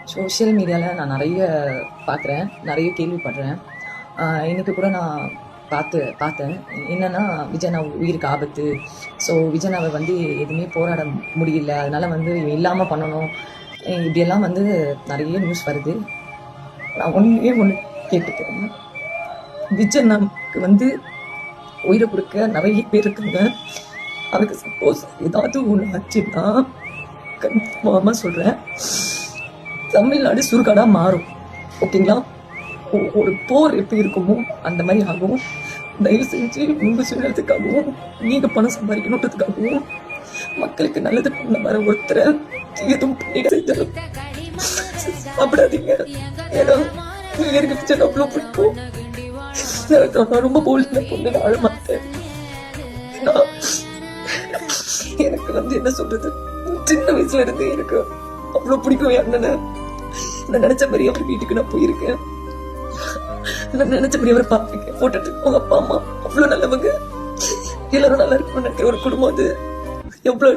Social மீடியாவில் நான் நிறைய பார்க்குறேன், நிறைய கேள்விப்படுறேன். இன்றைக்கி கூட நான் பார்த்தேன். என்னென்னா விஜயண்ணா உயிருக்கு ஆபத்து. ஸோ விஜயண்ணாவை வந்து எதுவுமே போராட முடியல, அதனால் வந்து இல்லாமல் பண்ணணும், இப்படியெல்லாம் வந்து நிறைய நியூஸ் வருது. நான் ஒன்று கேட்டுக்கிறேன். விஜயண்ணாவுக்கு வந்து உயிரை கொடுக்க நிறைய பேர் இருக்காங்க. அதுக்கு சப்போஸ் ஏதாவது ஒன்று ஆச்சுன்னா கன்ஃபார்மாக சொல்கிறேன், தமிழ்நாடு சுருக்காடாக மாறும். ஓகேங்களா? ஒரு போர் எப்படி இருக்குமோ அந்த மாதிரி ஆகும். தயவு செஞ்சு உங்கள் சுயநலத்துக்காகவும் நீங்கள் பணம் சம்பாதிக்கணுன்றதுக்காகவும் மக்களுக்கு நல்லது பண்ண வர ஒருத்தரை எதுவும் பண்ணிட சாப்பிடாதீங்க. ஏன்னா எனக்கு பிச்சை அவ்வளோ பிடிக்கும். நான் ரொம்ப போல்டான பொண்ணு, நான் அழமாட்டேன். எனக்கு வந்து என்ன சொல்றது, சின்ன வயசுல இருந்து எனக்கு அவ்வளோ பிடிக்கும் என் அண்ணனை. நான் நினைச்ச மாதிரி அவர் வீட்டுக்கு நான் போயிருக்கேன். நான் நினைச்ச மாதிரி அவரை பார்த்துருக்கேன், போட்டோ எடுத்துக்கோங்க. அப்பா அம்மா அவ்வளோ நல்லவங்க, எல்லாரும் நல்லா இருக்கணும்னு நினைக்கிற ஒரு குடும்பம் அது. எவ்வளோ